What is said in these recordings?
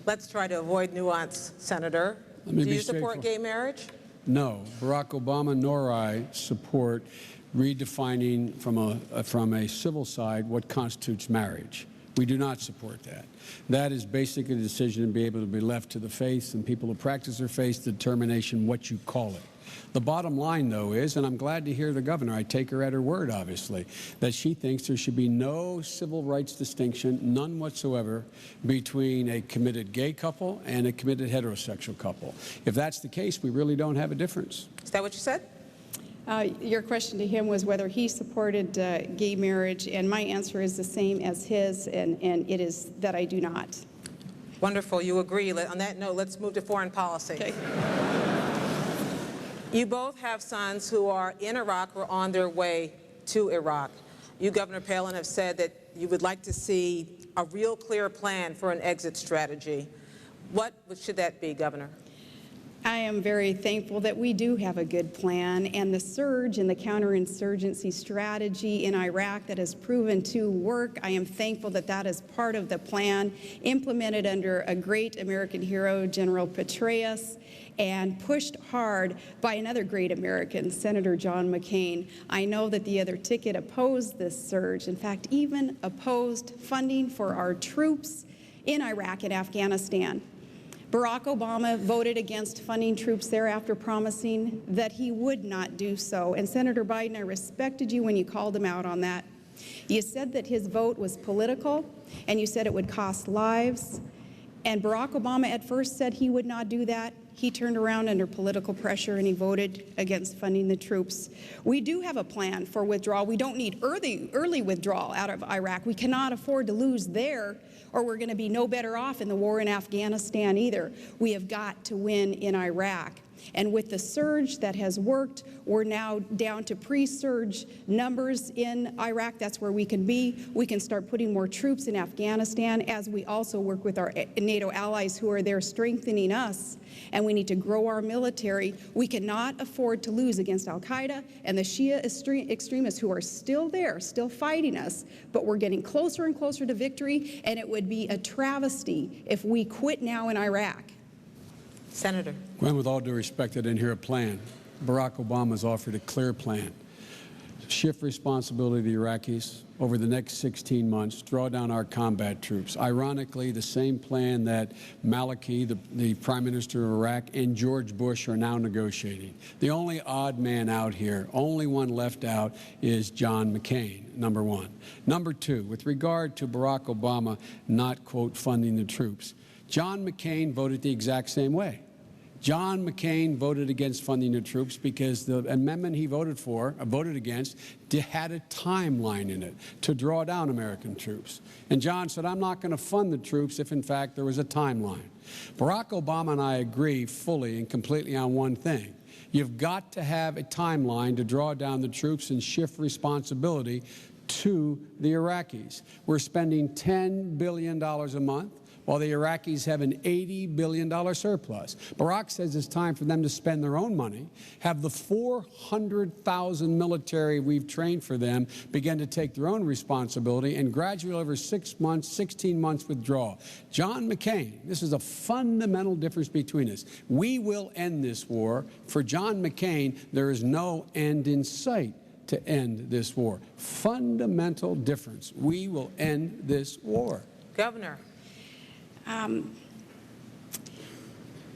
Let's try to avoid nuance, Senator. Do you support gay marriage? No. Barack Obama nor I support redefining from a civil side what constitutes marriage. We do not support that. That is basically a decision to be able to be left to the faith and people who practice their faith determination what you call it. The bottom line, though, is, and I'm glad to hear the governor, I take her at her word, obviously, that she thinks there should be no civil rights distinction, none whatsoever, between a committed gay couple and a committed heterosexual couple. If that's the case, we really don't have a difference. Is that what you said? Your question to him was whether he supported gay marriage, and my answer is the same as his, and it is that I do not. Wonderful. You agree. On that note, let's move to foreign policy. Okay. You both have sons who are in Iraq or on their way to Iraq. You, Governor Palin, have said that you would like to see a real clear plan for an exit strategy. What should that be, Governor? I am very thankful that we do have a good plan, and the surge in the counterinsurgency strategy in Iraq that has proven to work, I am thankful that that is part of the plan implemented under a great American hero, General Petraeus, and pushed hard by another great American, Senator John McCain. I know that the other ticket opposed this surge, in fact, even opposed funding for our troops in Iraq and Afghanistan. Barack Obama voted against funding troops there after promising that he would not do so. And Senator Biden, I respected you when you called him out on that. You said that his vote was political, and you said it would cost lives. And Barack Obama at first said he would not do that. He turned around under political pressure and he voted against funding the troops. We do have a plan for withdrawal. We don't need early withdrawal out of Iraq. We cannot afford to lose there, or we're going to be no better off in the war in Afghanistan either. We have got to win in Iraq. And with the surge that has worked, we're now down to pre-surge numbers in Iraq. That's where we can be. We can start putting more troops in Afghanistan as we also work with our NATO allies who are there strengthening us. And we need to grow our military. We cannot afford to lose against al-Qaeda and the Shia extremists who are still there, still fighting us. But we're getting closer and closer to victory, and it would be a travesty if we quit now in Iraq. Senator. Gwen, with all due respect, I didn't hear a plan. Barack Obama has offered a clear plan. Shift responsibility to the Iraqis over the next 16 months, draw down our combat troops. Ironically, the same plan that Maliki, the Prime Minister of Iraq, and George Bush are now negotiating. The only odd man out here, only one left out, is John McCain, number one. Number two, with regard to Barack Obama not, quote, funding the troops, John McCain voted the exact same way. John McCain voted against funding the troops because the amendment he voted against, had a timeline in it to draw down American troops. And John said, I'm not going to fund the troops if, in fact, there was a timeline. Barack Obama and I agree fully and completely on one thing. You've got to have a timeline to draw down the troops and shift responsibility to the Iraqis. We're spending $10 billion a month, while the Iraqis have an $80 billion surplus. Barack says it's time for them to spend their own money, have the 400,000 military we've trained for them begin to take their own responsibility, and gradually over 6 months, 16 months withdraw. John McCain, this is a fundamental difference between us. We will end this war. For John McCain, there is no end in sight to end this war. Fundamental difference. We will end this war. Governor.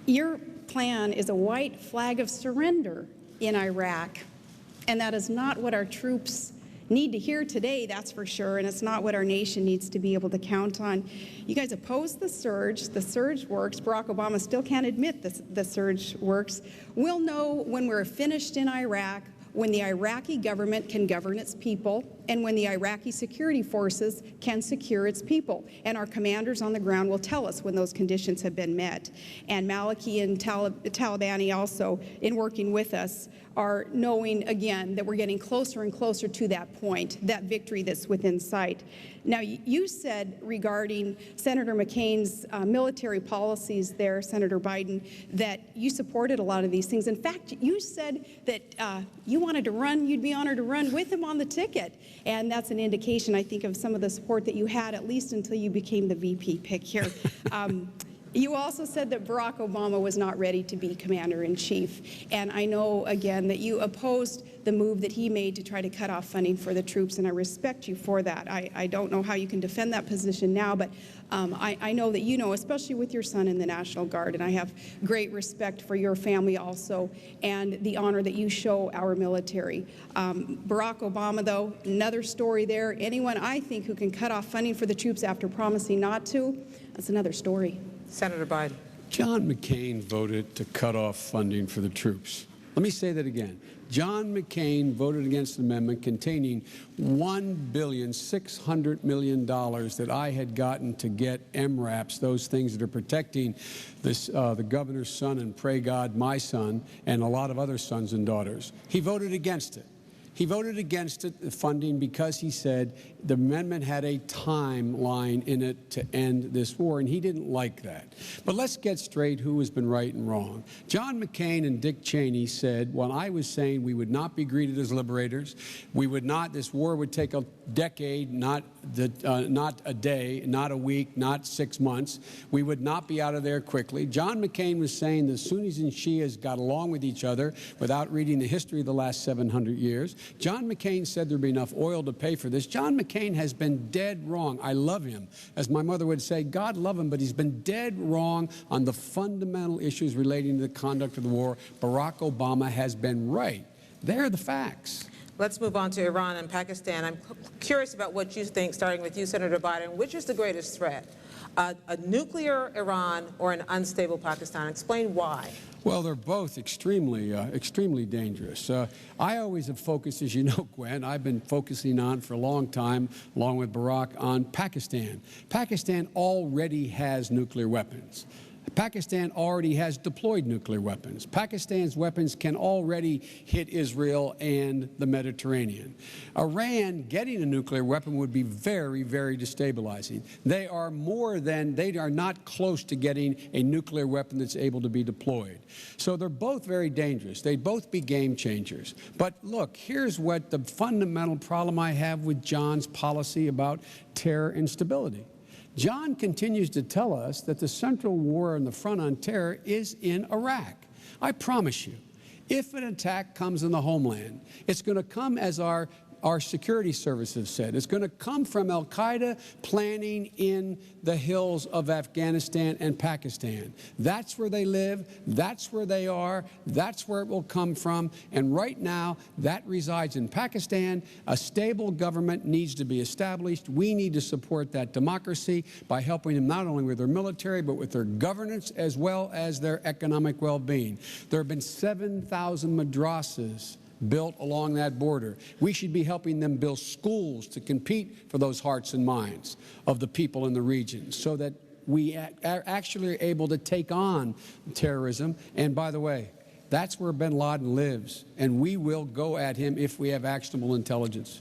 Your plan is a white flag of surrender in Iraq, and that is not what our troops need to hear today, that's for sure, and it's not what our nation needs to be able to count on. You guys oppose the surge. The surge works. Barack Obama still can't admit the surge works. We'll know when we're finished in Iraq, when the Iraqi government can govern its people, and when the Iraqi security forces can secure its people. And our commanders on the ground will tell us when those conditions have been met. And Maliki and Talibani also, in working with us, are knowing, again, that we're getting closer and closer to that point, that victory that's within sight. Now, you said regarding Senator McCain's military policies there, Senator Biden, that you supported a lot of these things. In fact, you said that you wanted to run, you'd be honored to run with him on the ticket. And that's an indication, I think, of some of the support that you had, at least until you became the VP pick here. You also said that Barack Obama was not ready to be commander-in-chief, and I know, again, that you opposed the move that he made to try to cut off funding for the troops, and I respect you for that. I don't know how you can defend that position now, but I know that you know, especially with your son in the National Guard, and I have great respect for your family also and the honor that you show our military. Barack Obama, though, another story there. Anyone, I think, who can cut off funding for the troops after promising not to, that's another story. Senator Biden. John McCain voted to cut off funding for the troops. Let me say that again. John McCain voted against an amendment containing $1.6 billion that I had gotten to get MRAPs, those things that are protecting this, the governor's son and, pray God, my son, and a lot of other sons and daughters. He voted against it. He voted against it, the funding, because he said the amendment had a timeline in it to end this war, and he didn't like that. But let's get straight who has been right and wrong. John McCain and Dick Cheney said, when I was saying we would not be greeted as liberators, we would not, this war would take a decade, not a day, not a week, not 6 months. We would not be out of there quickly. John McCain was saying the Sunnis and Shias got along with each other without reading the history of the last 700 years. John McCain said there'd be enough oil to pay for this. John McCain has been dead wrong. I love him. As my mother would say, God love him, but he's been dead wrong on the fundamental issues relating to the conduct of the war. Barack Obama has been right. They're the facts. Let's move on to Iran and Pakistan. I'm curious about what you think, starting with you, Senator Biden. Which is the greatest threat? A nuclear Iran or an unstable Pakistan? Explain why. Well, they're both extremely dangerous. I always have focused, as you know, Gwen, I've been focusing on for a long time, along with Barack, on Pakistan. Pakistan already has nuclear weapons. Pakistan already has deployed nuclear weapons. Pakistan's weapons can already hit Israel and the Mediterranean. Iran getting a nuclear weapon would be very, very destabilizing. They are not close to getting a nuclear weapon that's able to be deployed. So they're both very dangerous. They'd both be game changers. But look, here's what the fundamental problem I have with John's policy about terror and stability. John continues to tell us that the central war on the front on terror is in Iraq. I promise you, if an attack comes in the homeland, it's going to come, as our security services said, it's going to come from al-Qaeda planning in the hills of Afghanistan and Pakistan. That's where they live, that's where they are, that's where it will come from, and right now that resides in Pakistan. A stable government needs to be established. We need to support that democracy by helping them not only with their military, but with their governance as well as their economic well-being. There have been 7,000 madrasas built along that border. We should be helping them build schools to compete for those hearts and minds of the people in the region so that we actually are able to take on terrorism. And by the way, that's where bin Laden lives, and we will go at him if we have actionable intelligence.